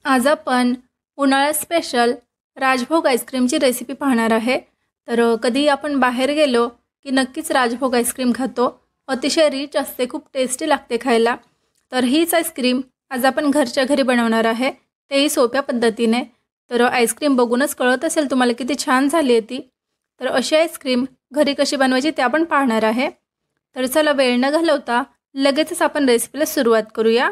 आज आपण उन्हाळ्यात स्पेशल राजभोग आईस्क्रीमची रेसिपी पाहणार आहे। तर कधी आपण बाहेर गेलो की नक्कीच राजभोग आईस्क्रीम खातो। अतिशय रिच असते, खूप टेस्टी लागते खायला। तर हीच आईस्क्रीम आज आपण घरच्या घरी बनवणार आहे, तेही सोप्या पद्धतीने। तर आईस्क्रीम बघूनच कळत असेल तुम्हाला किती छान झाली आहे ती। तर अशी आईस्क्रीम घरी कशी बनवायची ते आपण पाहणार आहे। तर चला वेळ न घालवता लगेचच आपण रेसिपीला सुरुवात करूया।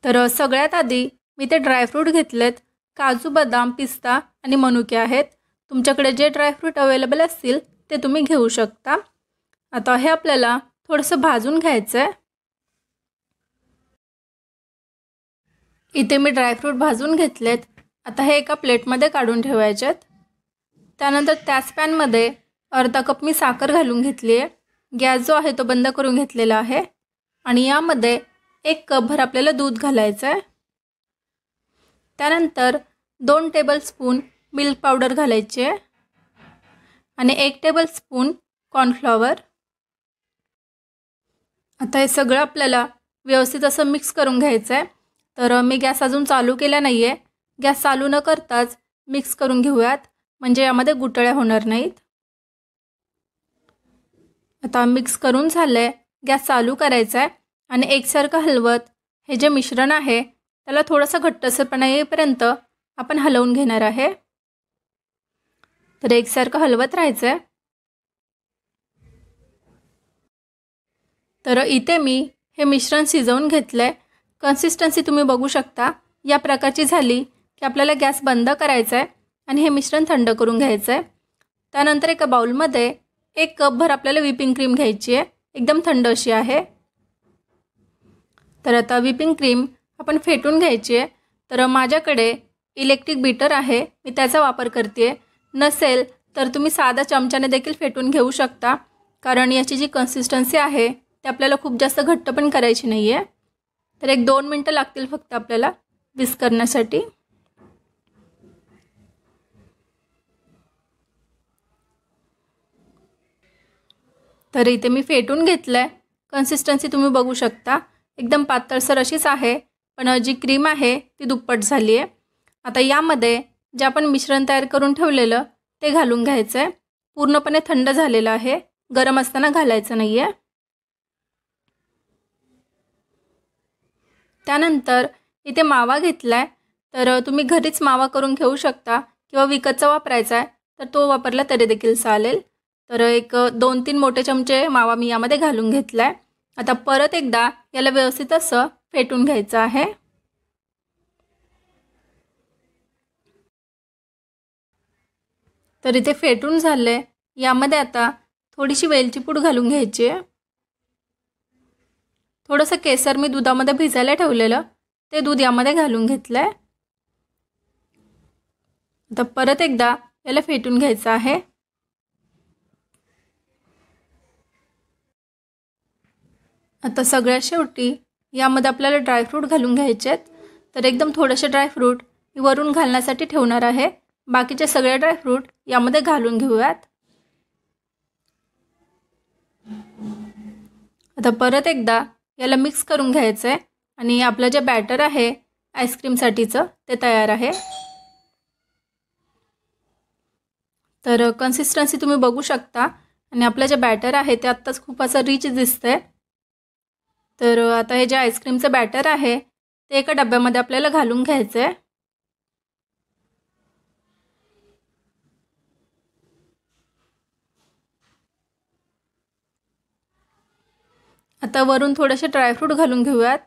तर सगळ्यात आधी मी ते ड्रायफ्रूट घेतलेत, काजू, बदाम, पिस्ता आणि मनुके आहेत। तुमच्याकडे जे ड्रायफ्रूट अवेलेबल असतील ते तुम्ही घेऊ शकता। आता हे आपल्याला थोडंसं भाजून घ्यायचं आहे। इथे मी ड्रायफ्रूट भाजून घेतलेत। आता हे एका प्लेटमध्ये काढून ठेवायचे आहेत। त्यानंतर त्याच पॅनमध्ये अर्धा कप मी साखर घालून घेतली आहे। गॅस जो आहे तो बंद करून घेतलेला आहे आणि यामध्ये 1 कपभर आपल्याला दूध घालायचं आहे। त्यानंतर 2 टेबलस्पून मिल्क पावडर घालायची आहे आणि 1 टेबलस्पून कॉर्नफ्लॉवर। आता हे सगळं आपल्याला व्यवस्थित असं मिक्स करून घ्यायचं आहे। तर मी गॅस अजून चालू केला नाही आहे, गॅस चालू न करताच मिक्स करून घेऊयात, म्हणजे यामध्ये गुठळ्या होणार नाहीत। आता मिक्स करून झालंय, गॅस चालू करायचा आहे आणि एकसारखं हलवत हे जे मिश्रण आहे त्याला थोडासा घट्टसरपणा येईपर्यंत आपण हलवून घेणार आहे। तर एकसारखं हलवत राहायचं आहे। तर इथे मी हे मिश्रण शिजवून घेतलंय। कन्सिस्टन्सी तुम्ही बघू शकता, या प्रकारची झाली की आपल्याला गॅस बंद करायचा आहे आणि हे मिश्रण थंड करून घ्यायचं आहे। त्यानंतर एका बाउलमध्ये 1 कपभर आपल्याला व्हिपिंग क्रीम घ्यायची आहे, एकदम थंड अशी आहे। तर आता व्हिपिंग क्रीम आपण फेटून घ्यायची आहे। तर माझ्याकडे इलेक्ट्रिक बीटर आहे, मी त्याचा वापर करते। नसेल तर तुम्ही साधा चमच्याने देखील फेटून घेऊ शकता, कारण याची जी कन्सिस्टन्सी आहे ते आपल्याला खूप जास्त घट्ट पण करायची नाही आहे। तर 1-2 मिनटं लागतील फक्त आपल्याला विस्क करण्यासाठी। तर इथे मी फेटून घेतलंय। कन्सिस्टन्सी तुम्ही बघू शकता, एकदम पातळसर अशीच आहे, पण जी क्रीम आहे ती दुप्पट झाली आहे। आता यामध्ये जे आपण मिश्रण तयार करून ठेवलेलं ते घालून घ्यायचं आहे। पूर्णपणे थंड झालेलं आहे, गरम असताना घालायचं नाही आहे। त्यानंतर इथे मावा घेतलाय, तर तुम्ही घरीच मावा करून घेऊ शकता किंवा विकतचा वापरायचा आहे तर तो वापरला तरी देखील चालेल। तर 2-3 मोठे चमचे मावा मी यामध्ये घालून घेतलाय। आता परत एकदा याला व्यवस्थित असं फेटून घ्यायचं आहे। तर इथे फेटून झाले, यामध्ये आता थोडीशी वेलची पूड घालून घ्यायची आहे। थोडंसं केसर मी दुधामध्ये भिजायला ठेवलेलं ते दूध यामध्ये घालून घेतलंय। आता परत एकदा याला फेटून घ्यायचं आहे। आता सगळ्यात शेवटी यामध्ये आपल्याला ड्रायफ्रूट घालून घ्यायचे आहेत। तर एकदम थोडेसे ड्रायफ्रूट वरून घालण्यासाठी ठेवणार आहे, बाकीचे सगळे ड्रायफ्रूट यामध्ये घालून घेऊयात। आता परत एकदा याला मिक्स करून घ्यायचं आहे आणि आपलं जे बॅटर आहे आईस्क्रीमसाठीचं ते तयार आहे। तर कन्सिस्टन्सी तुम्ही बघू शकता आणि आपलं जे बॅटर आहे ते आत्ताच खूप असं रिच दिसतंय। तर आता हे जे आईस्क्रीमचं बॅटर आहे ते एका डब्यामध्ये आपल्याला घालून घ्यायचं आहे। आता वरून थोडेसे ड्रायफ्रूट घालून घेऊयात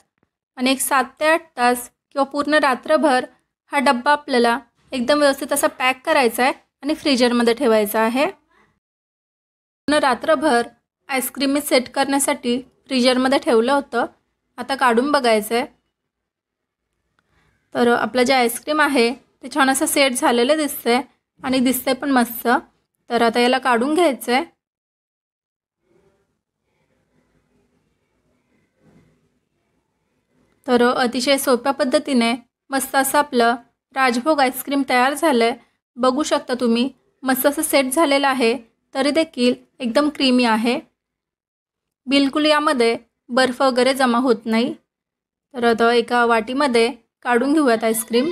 आणि एक 7 ते 8 तास किंवा पूर्ण रात्रभर हा डब्बा आपल्याला एकदम व्यवस्थित असा पॅक करायचा आहे आणि फ्रीजरमध्ये ठेवायचा आहे। पूर्ण रात्रभर आईस्क्रीम मी सेट करण्यासाठी फ्रीजरमध्ये ठेवलं होतं, आता काढून बघायचं आहे। तर आपलं जे आईस्क्रीम आहे ते छान असं सेट झालेलं दिसतंय आणि दिसतंय पण मस्त। तर आता याला काढून घ्यायचं आहे। तर अतिशय सोप्या पद्धतीने मस्त असं आपलं राजभोग आईस्क्रीम तयार झालं आहे। बघू शकता तुम्ही, मस्त असं सेट झालेलं आहे, तरी देखील एकदम क्रीमी आहे। बिलकुल यामध्ये बर्फ वगैरे जमा होत नाही। तर आता एका वाटीमध्ये काढून घेऊयात आईस्क्रीम।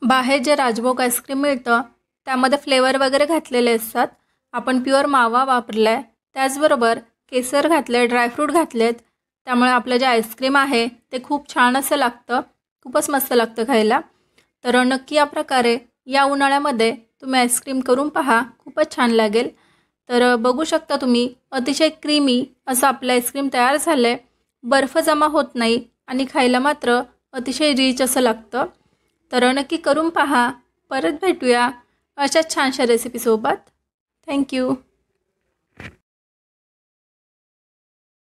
बाहेर जे राजभोग आईस्क्रीम मिळतं त्यामध्ये फ्लेवर वगैरे घातलेले असतात, आपण प्युअर मावा वापरला आहे, त्याचबरोबर केसर घातले, ड्रायफ्रूट घातलेत, त्यामुळे आपलं जे आईस्क्रीम आहे ते खूप छान असं लागतं, खूपच मस्त लागतं खायला। तर नक्की या प्रकारे या उन्हाळ्यामध्ये तुम्ही आईस्क्रीम करून पहा, खूपच छान लागेल। तर बघू शकता तुम्ही अतिशय क्रीमी असं आपलं आईस्क्रीम तयार झालं आहे, बर्फ जमा होत नाही आणि खायला मात्र अतिशय रिच असं लागतं। तर नक्की करून पहा। परत भेटूया अशाच छानशा रेसिपीसोबत। थँक्यू।